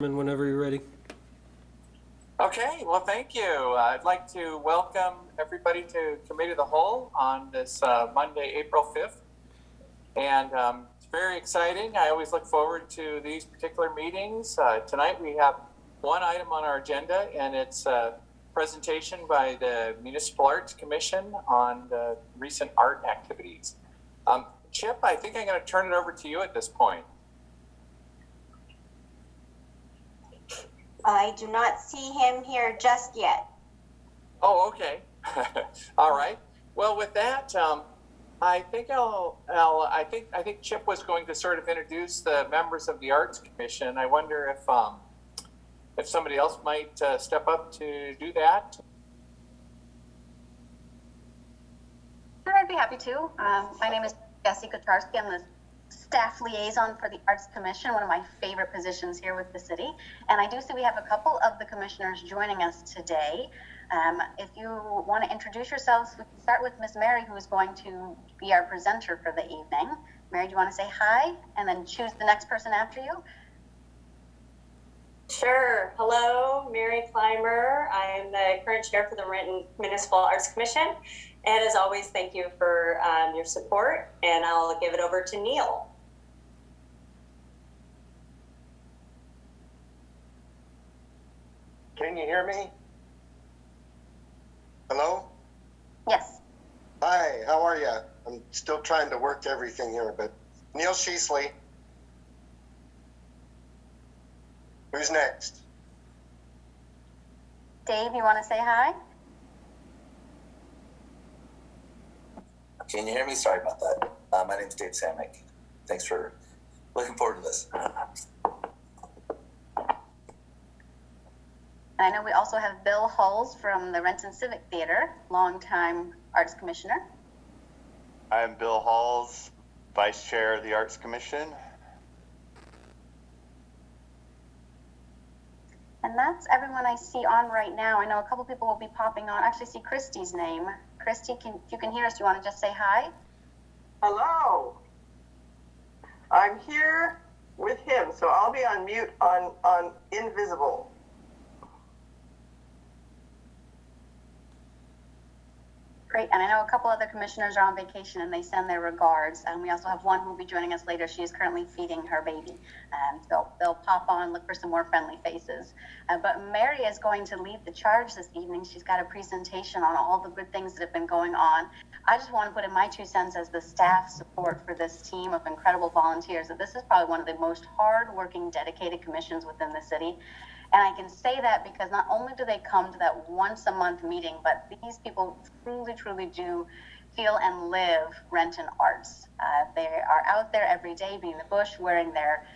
And whenever you're ready. Okay, well, thank you. I'd like to welcome everybody to Committee of the Whole on this Monday, April 5th. And it's very exciting. I always look forward to these particular meetings. Tonight we have one item on our agenda, and it's a presentation by the Municipal Arts Commission on the recent art activities. Chip, I think I'm going to turn it over to you at this point. I do not see him here just yet. Oh, okay. All right. Well, with that, I think I think Chip was going to sort of introduce the members of the Arts Commission. I wonder if somebody else might step up to do that. Sure, I'd be happy to. My name is Jessie Kotarski. I'm the staff liaison for the Arts Commission, one of my favorite positions here with the city. And I do see we have a couple of the commissioners joining us today. If you want to introduce yourselves, we can start with Miss Mary, who is going to be our presenter for the evening. Mary, do you want to say hi and then choose the next person after you? Sure. Hello, Mary Clymer. I am the current chair for the Renton Municipal Arts Commission. And as always, thank you for your support. And I'll give it over to Neil. Can you hear me? Hello? Yes. Hi, how are you? I'm still trying to work everything here, but Neil Sheasley. Who's next? Dave, you want to say hi? Can you hear me? Sorry about that. My name's Dave Samick. Thanks for looking forward to this. I know we also have Bill Hulls from the Renton Civic Theater, longtime Arts Commissioner. I'm Bill Halls, Vice Chair of the Arts Commission. And that's everyone I see on right now. I know a couple people will be popping on. I actually see Christy's name. Christy, if you can hear us, do you want to just say hi? Hello. I'm here with him, so I'll be on mute on invisible. Great, and I know a couple other commissioners are on vacation and they send their regards. And we also have one who will be joining us later. She is currently feeding her baby. They'll pop on, look for some more friendly faces. But Mary is going to lead the charge this evening. She's got a presentation on all the good things that have been going on. I just want to put in my 2 cents as the staff support for this team of incredible volunteers, that this is probably one of the most hard-working, dedicated commissions within the city. And I can say that because not only do they come to that once-a-month meeting, but these people truly, truly do feel and live Renton arts. They are out there every day being the bush, wearing their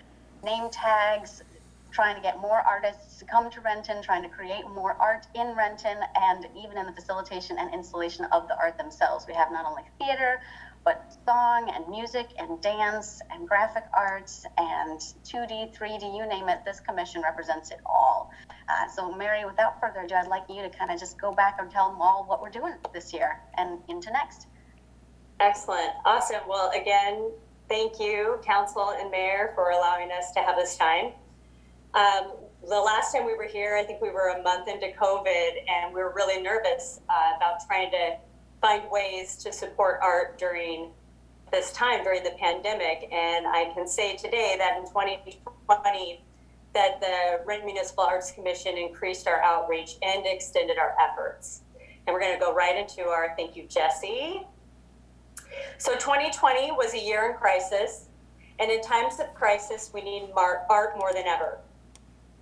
name tags, trying to get more artists to come to Renton, trying to create more art in Renton, and even in the facilitation and installation of the art themselves. We have not only theater, but song and music and dance and graphic arts and 2D, 3D, you name it, this commission represents it all. So Mary, without further ado, I'd like you to kind of just go back and tell them all what we're doing this year and into next. Excellent. Awesome. Well, again, thank you, Council and Mayor, for allowing us to have this time. The last time we were here, I think we were a month into COVID, and we were really nervous about trying to find ways to support art during this time, during the pandemic. And I can say today that in 2020, that the Renton Municipal Arts Commission increased our outreach and extended our efforts. And we're going to go right into our thank you, Jessie. So 2020 was a year in crisis. And in times of crisis, we need art more than ever.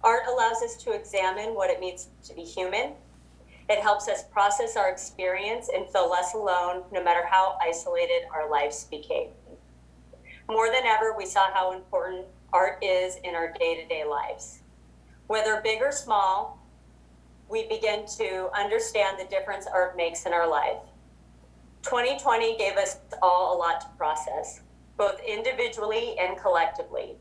Art allows us to examine what it means to be human. It helps us process our experience and feel less alone, no matter how isolated our lives became. More than ever, we saw how important art is in our day-to-day lives. Whether big or small, we begin to understand the difference art makes in our life. 2020 gave us all a lot to process, both individually and collectively.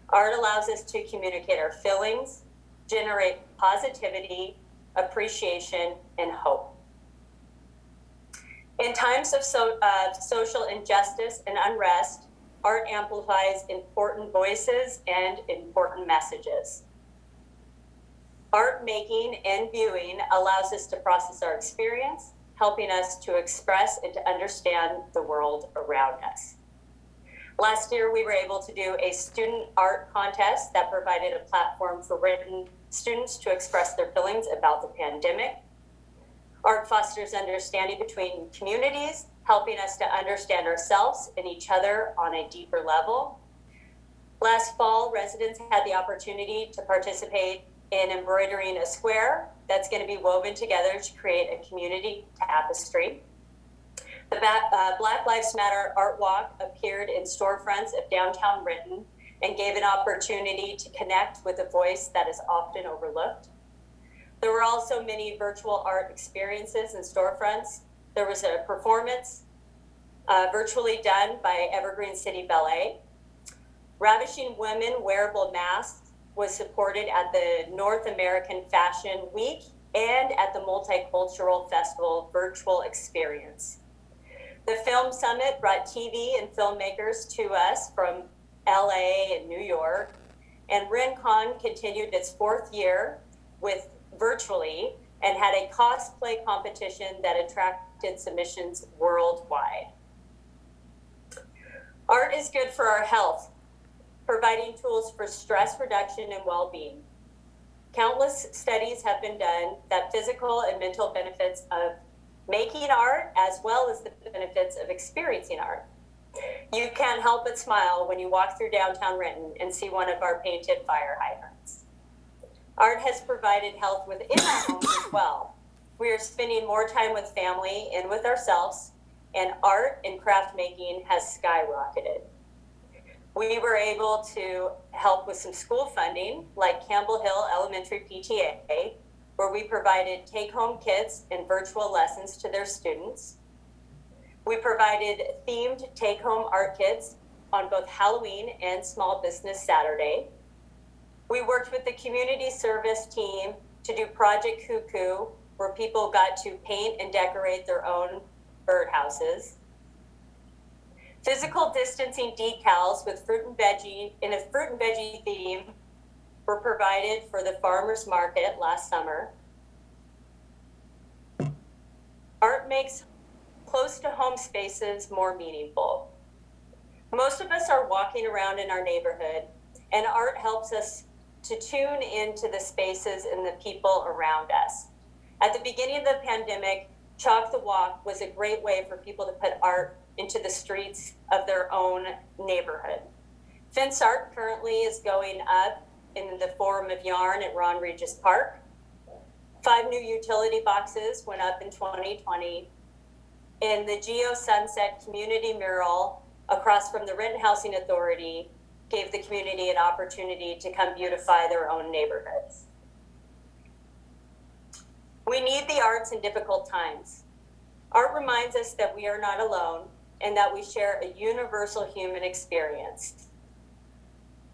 Art allows us to communicate our feelings, generate positivity, appreciation, and hope. In times of social injustice and unrest, art amplifies important voices and important messages. Art making and viewing allows us to process our experience, helping us to express and to understand the world around us. Last year, we were able to do a student art contest that provided a platform for written students to express their feelings about the pandemic. Art fosters understanding between communities, helping us to understand ourselves and each other on a deeper level. Last fall, residents had the opportunity to participate in embroidering a square that's going to be woven together to create a community tapestry. The Black Lives Matter Art Walk appeared in storefronts of downtown Renton and gave an opportunity to connect with a voice that is often overlooked. There were also many virtual art experiences in storefronts. There was a performance virtually done by Evergreen City Ballet. Ravishing Women Wearable Masks was supported at the North American Fashion Week and at the Multicultural Festival virtual experience. The Film Summit brought TV and filmmakers to us from LA and New York, and RenCon continued its 4th year with virtually and had a cosplay competition that attracted submissions worldwide. Art is good for our health, providing tools for stress reduction and well-being. Countless studies have been done that physical and mental benefits of making art as well as the benefits of experiencing art. You can't help but smile when you walk through downtown Renton and see one of our painted fire hydrants. Art has provided health within our homes as well. We are spending more time with family and with ourselves, and art and craft making has skyrocketed. We were able to help with some school funding, like Campbell Hill Elementary PTA, where we provided take-home kits and virtual lessons to their students. We provided themed take-home art kits on both Halloween and Small Business Saturday. We worked with the community service team to do Project Cuckoo, where people got to paint and decorate their own birdhouses. Physical distancing decals with fruit and veggie theme were provided for the farmers market last summer. Art makes close to home spaces more meaningful. Most of us are walking around in our neighborhood, and art helps us to tune into the spaces and the people around us. At the beginning of the pandemic, Chalk the Walk was a great way for people to put art into the streets of their own neighborhood. Fence art currently is going up in the form of yarn at Ron Regis Park. 5 new utility boxes went up in 2020. And the Geo Sunset Community Mural across from the Renton Housing Authority gave the community an opportunity to come beautify their own neighborhoods. We need the arts in difficult times. Art reminds us that we are not alone and that we share a universal human experience.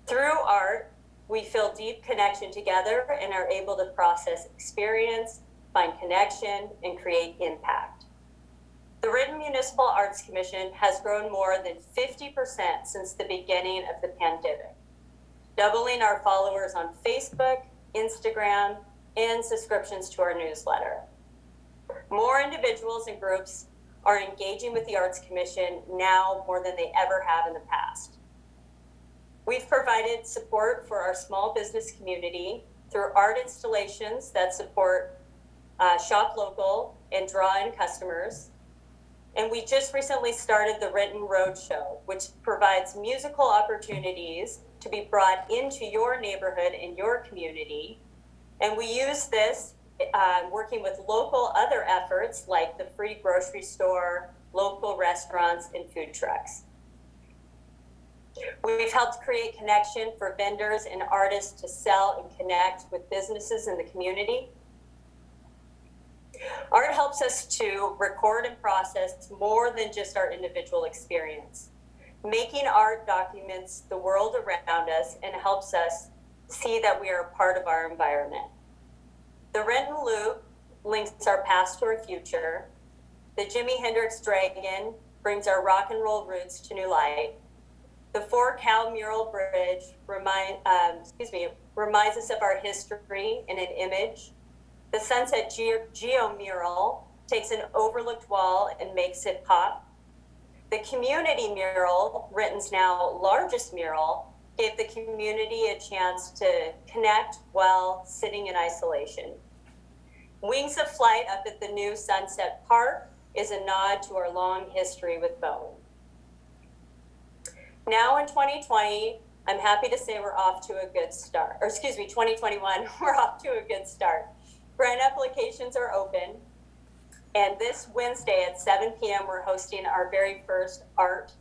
Through art, we feel deep connection together and are able to process experience, find connection, and create impact. The Renton Municipal Arts Commission has grown more than 50% since the beginning of the pandemic, doubling our followers on Facebook, Instagram, and subscriptions to our newsletter. More individuals and groups are engaging with the Arts Commission now more than they ever have in the past. We've provided support for our small business community through art installations that support shop local and draw in customers. And we just recently started the Renton Roadshow, which provides musical opportunities to be brought into your neighborhood and your community. And we use this working with local other efforts like the free grocery store, local restaurants, and food trucks. We've helped create connection for vendors and artists to sell and connect with businesses in the community. Art helps us to record and process more than just our individual experience. Making art documents the world around us and helps us see that we are a part of our environment. The Renton Loop links our past to our future. The Jimi Hendrix Dragon brings our rock and roll roots to new light. The 4 Cow Mural Bridge reminds us of our history in an image. The Sunset Geo mural takes an overlooked wall and makes it pop. The community mural, Renton's now largest mural, gave the community a chance to connect while sitting in isolation. Wings of Flight up at the new Sunset Park is a nod to our long history with Bowen. Now in 2020, I'm happy to say we're off to a good start. Or excuse me, 2021, we're off to a good start. Grant applications are open. And this Wednesday at 7 p.m., we're hosting our very first art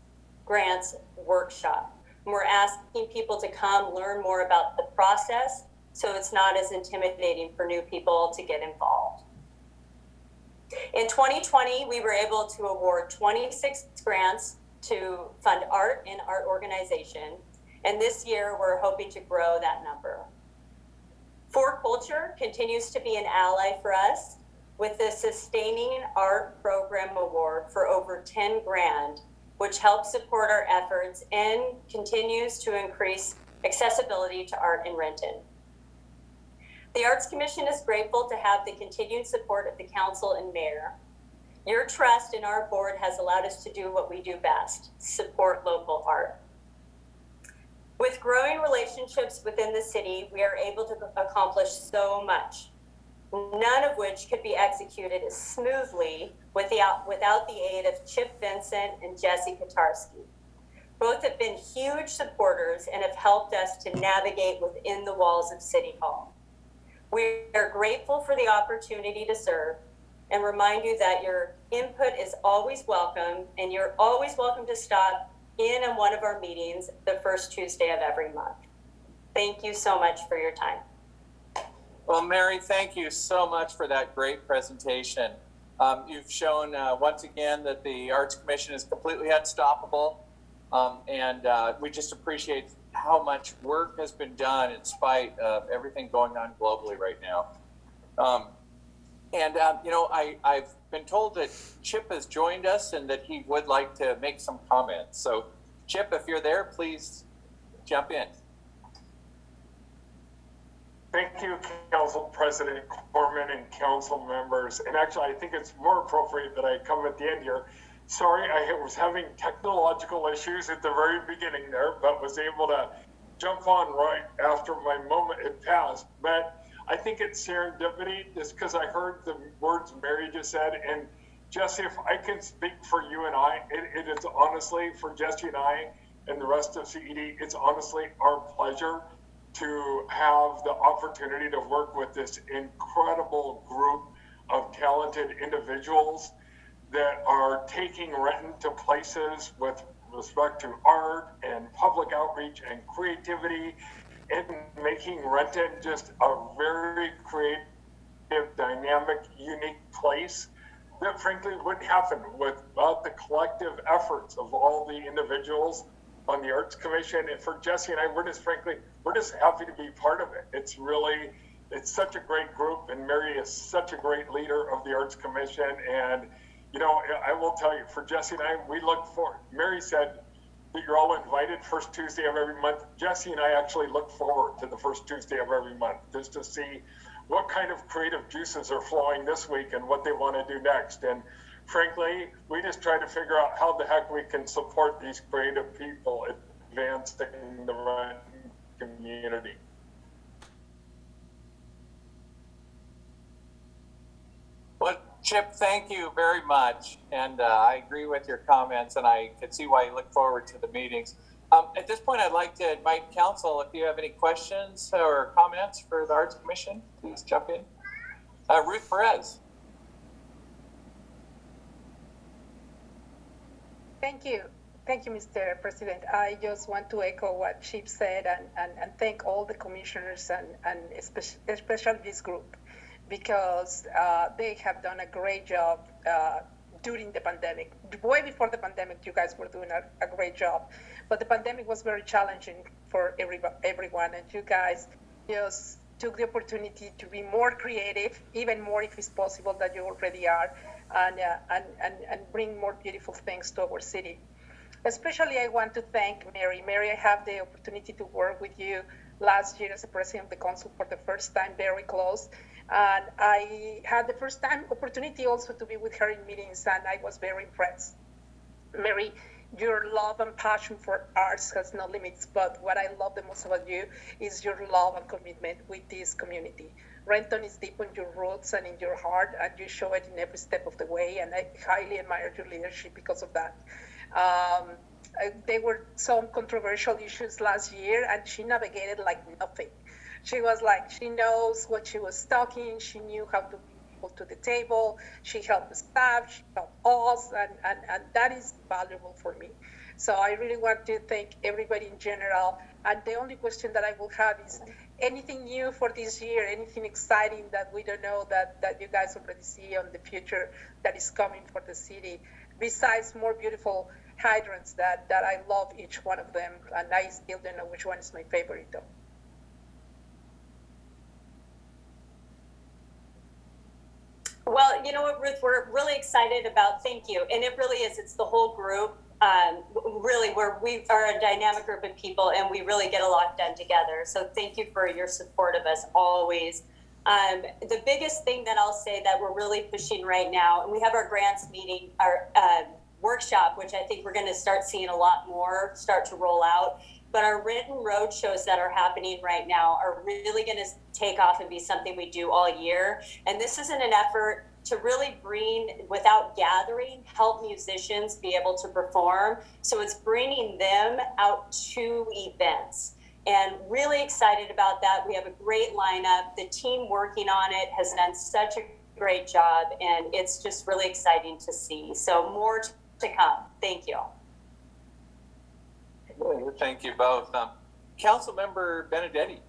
grants workshop. And we're asking people to come learn more about the process so it's not as intimidating for new people to get involved. In 2020, we were able to award 26 grants to fund art and art organization. And this year, we're hoping to grow that number. For Culture continues to be an ally for us with the Sustaining Art Program Award for over 10 grand, which helps support our efforts and continues to increase accessibility to art in Renton. The Arts Commission is grateful to have the continued support of the council and mayor. Your trust in our board has allowed us to do what we do best, support local art. With growing relationships within the city, we are able to accomplish so much, none of which could be executed as smoothly without the aid of Chip Vincent and Jesse Kotarski. Both have been huge supporters and have helped us to navigate within the walls of City Hall. We are grateful for the opportunity to serve and remind you that your input is always welcome, and you're always welcome to stop in on one of our meetings the first Tuesday of every month. Thank you so much for your time. Well, Mary, thank you so much for that great presentation. You've shown once again that the Arts Commission is completely unstoppable, and we just appreciate how much work has been done in spite of everything going on globally right now. I've been told that Chip has joined us and that he would like to make some comments. So, Chip, if you're there, please jump in. Thank you, Council President Corman and council members. And actually, I think it's more appropriate that I come at the end here. Sorry, I was having technological issues at the very beginning there, but was able to jump on right after my moment had passed. But I think it's serendipity just because I heard the words Mary just said. And Jesse, if I can speak for you and I, it is honestly, for Jesse and I and the rest of CED, it's honestly our pleasure to have the opportunity to work with this incredible group of talented individuals that are taking Renton to places with respect to art and public outreach and creativity, and making Renton just a very creative, dynamic, unique place that frankly wouldn't happen without the collective efforts of all the individuals on the Arts Commission. And for Jesse and I, we're just happy to be part of it. It's such a great group, and Mary is such a great leader of the Arts Commission. And, I will tell you, for Jesse and I, we look forward. Mary said that you're all invited first Tuesday of every month. Jesse and I actually look forward to the first Tuesday of every month just to see what kind of creative juices are flowing this week and what they want to do next. And frankly, we just try to figure out how the heck we can support these creative people advancing the Renton community. Well, Chip, thank you very much. And I agree with your comments, and I can see why you look forward to the meetings. At this point, I'd like to invite council, if you have any questions or comments for the Arts Commission, please jump in. Ruth Perez. Thank you. Thank you, Mr. President. I just want to echo what Chip said and thank all the commissioners and especially this group, because they have done a great job during the pandemic. Way before the pandemic, you guys were doing a great job. But the pandemic was very challenging for everyone, and you guys just took the opportunity to be more creative, even more if it's possible that you already are, and bring more beautiful things to our city. Especially, I want to thank Mary. Mary, I have the opportunity to work with you last year as the president of the council for the first time, very close. And I had the first time opportunity also to be with her in meetings, and I was very impressed. Mary, your love and passion for arts has no limits, but what I love the most about you is your love and commitment with this community. Renton is deep in your roots and in your heart, and you show it in every step of the way, and I highly admire your leadership because of that. There were some controversial issues last year, and she navigated like nothing. She was like, she knows what she was talking, she knew how to bring to the table, she helped the staff, she helped us, and that is valuable for me. So I really want to thank everybody in general. And the only question that I will have is anything new for this year, anything exciting that we don't know that you guys already see on the future that is coming for the city, besides more beautiful hydrants that I love each one of them, and I still don't know which one is my favorite though. Well, you know what, Ruth, we're really excited about, thank you. And it really is, it's the whole group. Really, we are a dynamic group of people, and we really get a lot done together. So thank you for your support of us always. The biggest thing that I'll say that we're really pushing right now, and we have our grants meeting, our workshop, which I think we're going to start seeing a lot more start to roll out. But our written road shows that are happening right now are really going to take off and be something we do all year. And this isn't an effort to really bring, without gathering, help musicians be able to perform. So it's bringing them out to events. And really excited about that. We have a great lineup. The team working on it has done such a great job, and it's just really exciting to see. So more to come. Thank you. Thank you both. Councilmember Benedetti.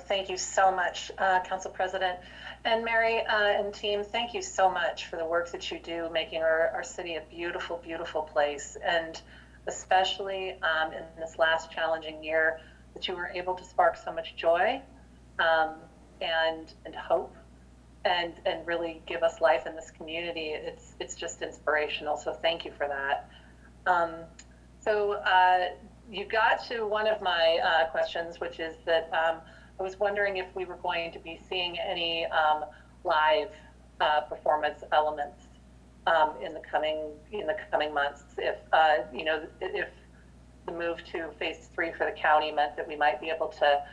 Thank you so much, Council President. And Mary and team, thank you so much for the work that you do, making our city a beautiful, beautiful place. And especially in this last challenging year, that you were able to spark so much joy and hope. And really give us life in this community. It's just inspirational. So thank you for that. So you got to one of my questions, which is that I was wondering if we were going to be seeing any live performance elements in the coming months. If if the move to phase 3 for the county meant that we might be able to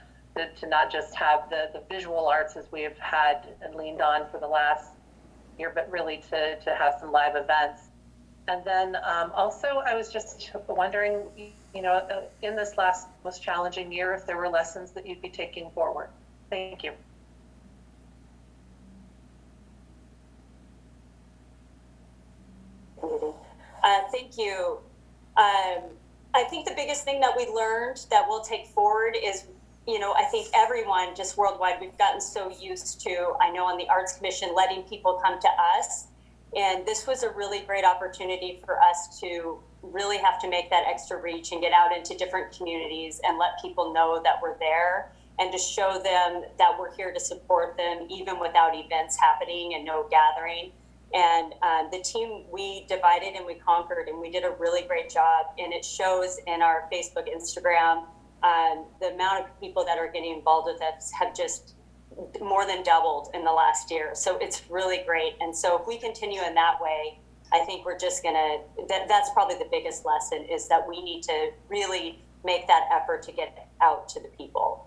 not just have the visual arts as we have had and leaned on for the last year, but really to have some live events. And then also I was just wondering, in this last most challenging year, if there were lessons that you'd be taking forward. Thank you. Thank you. I think the biggest thing that we learned that we'll take forward is, I think everyone just worldwide, we've gotten so used to, I know on the Arts Commission, letting people come to us. And this was a really great opportunity for us to really have to make that extra reach and get out into different communities and let people know that we're there and to show them that we're here to support them even without events happening and no gathering. And the team, we divided and we conquered, and we did a really great job. And it shows in our Facebook, Instagram. The amount of people that are getting involved with us have just more than doubled in the last year. So it's really great. And so if we continue in that way, I think we're just that's probably the biggest lesson, is that we need to really make that effort to get out to the people.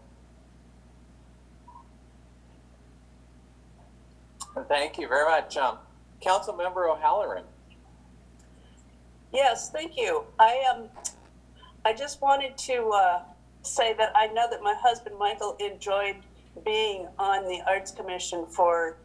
Thank you very much. Councilmember O'Halloran. Yes, thank you. I just wanted to say that I know that my husband Michael enjoyed being on the Arts Commission for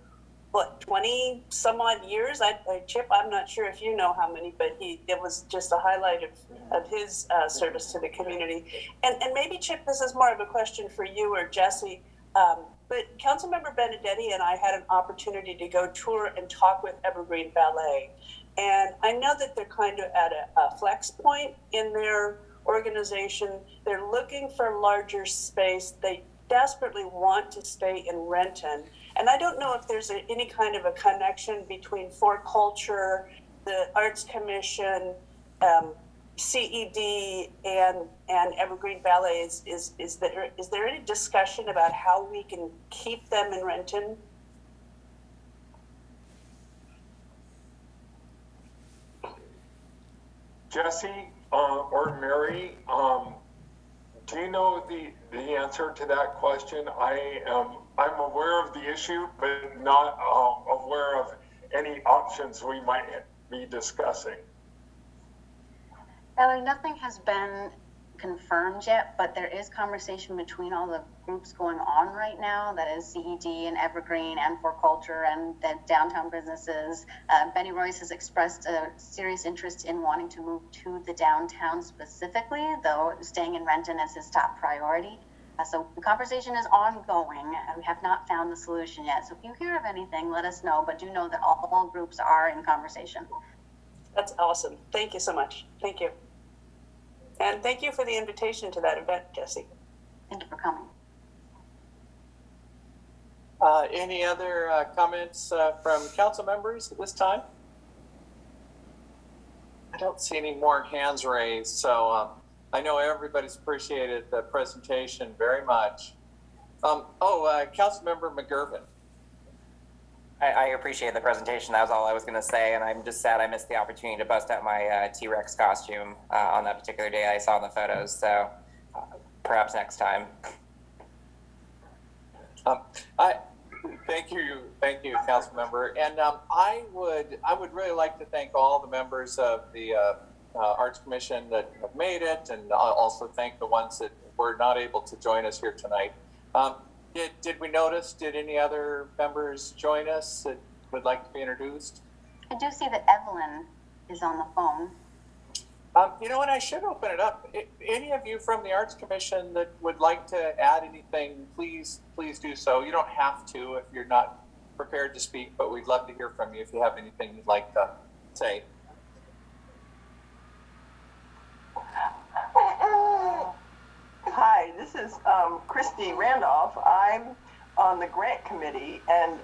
20 some odd years. Chip, I'm not sure if you know how many, but it was just a highlight of his service to the community. And maybe Chip, this is more of a question for you or Jesse. But Councilmember Benedetti and I had an opportunity to go tour and talk with Evergreen Ballet. And I know that they're kind of at a flex point in their organization. They're looking for larger space. They desperately want to stay in Renton. And I don't know if there's any kind of a connection between For Culture, the Arts Commission, CED and Evergreen Ballet, is there any discussion about how we can keep them in Renton? Jesse or Mary, do you know the answer to that question? I'm aware of the issue, but not aware of any options we might be discussing. Ellie, nothing has been confirmed yet, but there is conversation between all the groups going on right now. That is CED and Evergreen and For Culture and the downtown businesses. Benny Royce has expressed a serious interest in wanting to move to the downtown specifically, though staying in Renton is his top priority. So the conversation is ongoing, and we have not found the solution yet. So if you hear of anything, let us know, but do know that all groups are in conversation. That's awesome. Thank you so much. Thank you. And thank you for the invitation to that event, Jesse. Thank you for coming. Any other comments from council members at this time? I don't see any more hands raised, so I know everybody's appreciated the presentation very much. Councilmember McGurven. I appreciate the presentation. That was all I was going to say, and I'm just sad I missed the opportunity to bust out my T-Rex costume on that particular day I saw in the photos. So perhaps next time. Thank you, council member. And I would really like to thank all the members of the Arts Commission that have made it, and also thank the ones that were not able to join us here tonight. Did we notice, did any other members join us that would like to be introduced? I do see that Evelyn is on the phone. You know what, I should open it up. Any of you from the Arts Commission that would like to add anything, please do so. You don't have to if you're not prepared to speak, but we'd love to hear from you if you have anything you'd like to say. Hi, this is Christy Randolph. I'm on the grant committee, and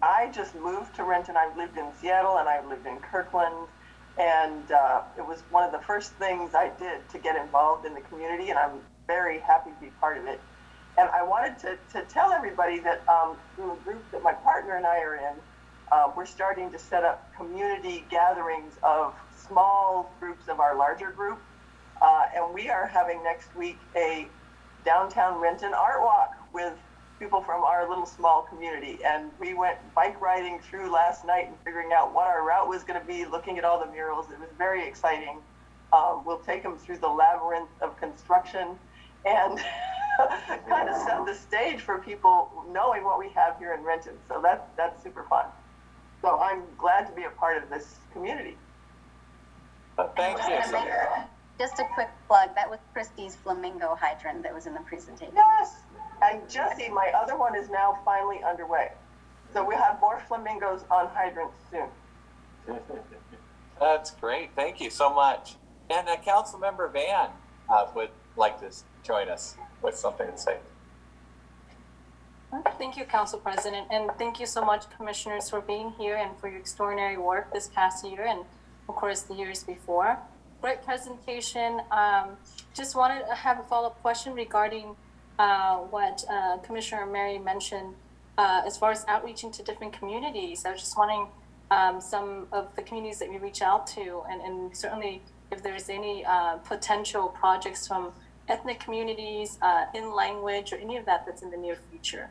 I just moved to Renton. I've lived in Seattle and I've lived in Kirkland, and it was one of the first things I did to get involved in the community, and I'm very happy to be part of it. And I wanted to tell everybody that through a group that my partner and I are in, we're starting to set up community gatherings of small groups of our larger group. And we are having next week a downtown Renton art walk with people from our little small community. And we went bike riding through last night and figuring out what our route was going to be, looking at all the murals. It was very exciting. We'll take them through the labyrinth of construction and kind of set the stage for people knowing what we have here in Renton. So that's super fun. So I'm glad to be a part of this community. Thank you. Just a quick plug, that was Christie's flamingo hydrant that was in the presentation. Yes, and Jesse, my other one is now finally underway. So we'll have more flamingos on hydrants soon. That's great, thank you so much. And Councilmember Van would like to join us with something to say. Thank you, Council President, and thank you so much, Commissioners, for being here and for your extraordinary work this past year and, of course, the years before. Great presentation. Just wanted to have a follow-up question regarding what Commissioner Mary mentioned as far as outreaching to different communities. I was just wondering some of the communities that we reach out to, and certainly if there's any potential projects from ethnic communities in language or any of that that's in the near future.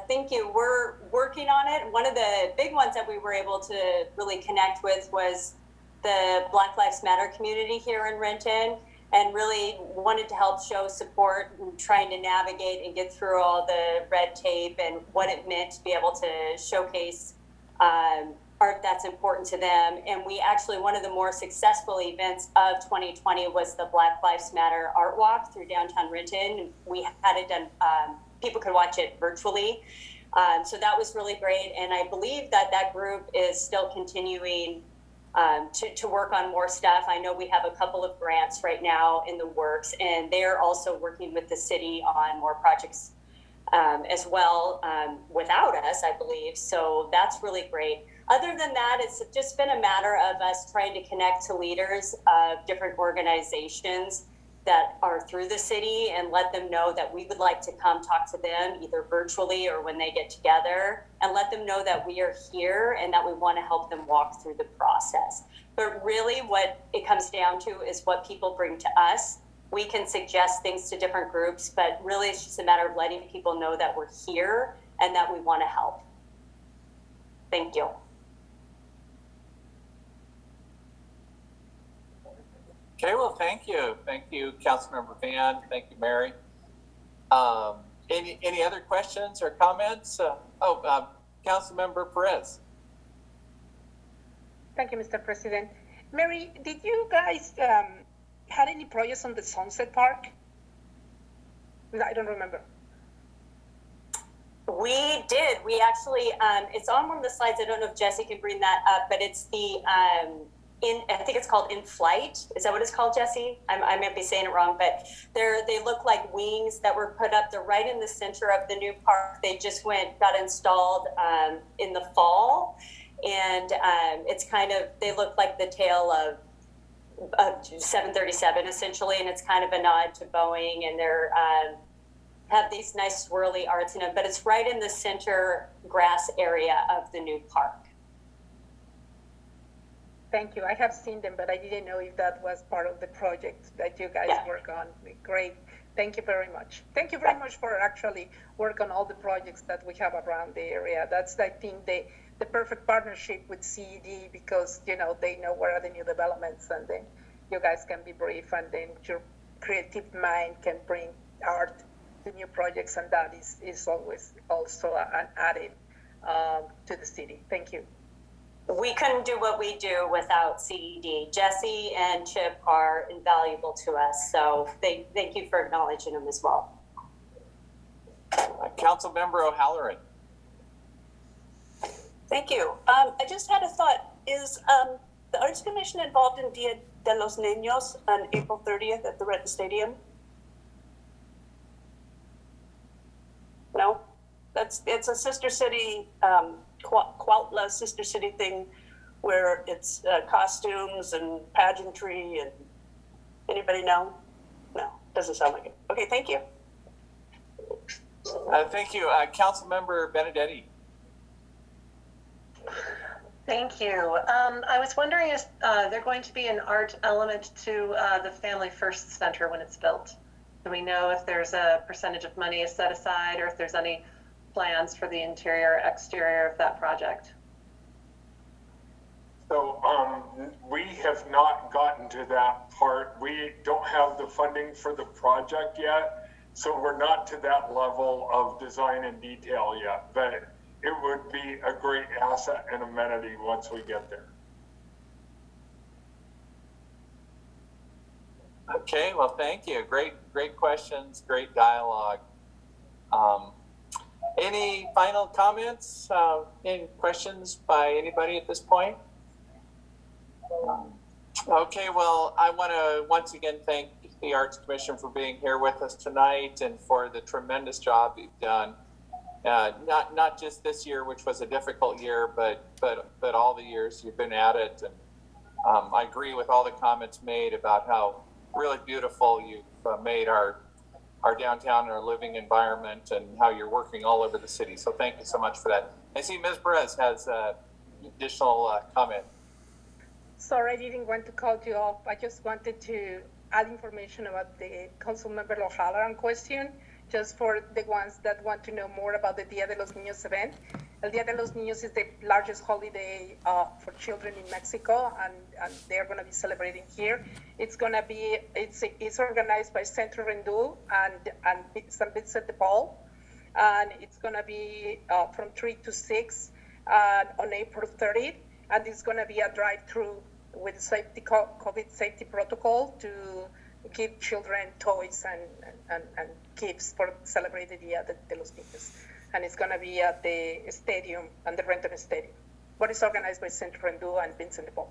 Thank you. We're working on it. One of the big ones that we were able to really connect with was the Black Lives Matter community here in Renton, and really wanted to help show support in trying to navigate and get through all the red tape and what it meant to be able to showcase art that's important to them. And we actually, one of the more successful events of 2020 was the Black Lives Matter Art Walk through downtown Renton. We had it done, people could watch it virtually. So that was really great. And I believe that that group is still continuing to work on more stuff. I know we have a couple of grants right now in the works, and they're also working with the city on more projects as well without us, I believe. So that's really great. Other than that, it's just been a matter of us trying to connect to leaders of different organizations that are through the city and let them know that we would like to come talk to them either virtually or when they get together, and let them know that we are here and that we want to help them walk through the process. But really what it comes down to is what people bring to us. We can suggest things to different groups, but really it's just a matter of letting people know that we're here and that we want to help. Thank you. Okay, well, thank you. Thank you, Councilmember Van. Thank you, Mary. Any other questions or comments? Councilmember Perez. Thank you, Mr. President. Mary, did you guys had any projects on the Sunset Park? I don't remember. We did. We actually, it's on one of the slides. I don't know if Jesse can bring that up, but it's the, I think it's called In Flight. Is that what it's called, Jesse? I might be saying it wrong, but they look like wings that were put up. They're right in the center of the new park. They just got installed in the fall. And it's kind of, they look like the tail of 737 essentially. And it's kind of a nod to Boeing, and they're, have these nice swirly arts in them, but it's right in the center grass area of the new park. Thank you. I have seen them, but I didn't know if that was part of the project that you guys work on. Great. Thank you very much. Thank you very much for actually work on all the projects that we have around the area. That's, I think, the perfect partnership with CED, because, you know, they know where are the new developments, and then you guys can be brief, and then your creative mind can bring art to new projects, and that is always also an added to the city. Thank you. We couldn't do what we do without CED. Jesse and Chip are invaluable to us, so thank you for acknowledging them as well. Councilmember O'Halloran. Thank you. I just had a thought. Is the Arts Commission involved in Dia de los Niños on April 30th at the Renton Stadium? No? It's a sister city, Cuautla sister city thing, where it's costumes and pageantry, and anybody know? No, doesn't sound like it. Okay, thank you. Thank you. Councilmember Benedetti. Thank you. I was wondering if there's going to be an art element to the Family First Center when it's built. Do we know if there's a percentage of money set aside, or if there's any plans for the interior, exterior of that project? So we have not gotten to that part. We don't have the funding for the project yet, so we're not to that level of design and detail yet, but it would be a great asset and amenity once we get there. Okay, well, thank you. Great questions, great dialogue. Any final comments? Any questions by anybody at this point? Okay, well, I want to once again thank the Arts Commission for being here with us tonight, and for the tremendous job you've done. Not just this year, which was a difficult year, but all the years you've been at it. And I agree with all the comments made about how really beautiful you've made our downtown and our living environment, and how you're working all over the city. So thank you so much for that. I see Ms. Perez has additional comment. Sorry, I didn't want to call you off. I just wanted to add information about the Councilmember O'Halloran question, just for the ones that want to know more about the Dia de los Niños event. El Dia de los Niños is the largest holiday for children in Mexico, and they're going to be celebrating here. It's organized by Centro Rendú and San Vicente de Paul, and it's going to be from 3 to 6 on April 30th, and it's going to be a drive-through with COVID safety protocol to give children toys and gifts for celebrate the Dia de los Niños. And it's going to be at the stadium, and the Renton Stadium. But it's organized by Centro Rendú and Vincent de Paul.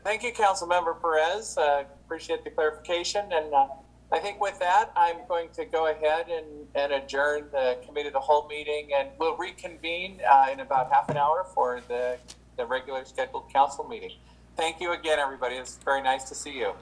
Thank you, Councilmember Perez. Appreciate the clarification. And I think with that, I'm going to go ahead and adjourn the committee of the whole meeting, and we'll reconvene in about half an hour for the regular scheduled council meeting. Thank you again, everybody. It's very nice to see you.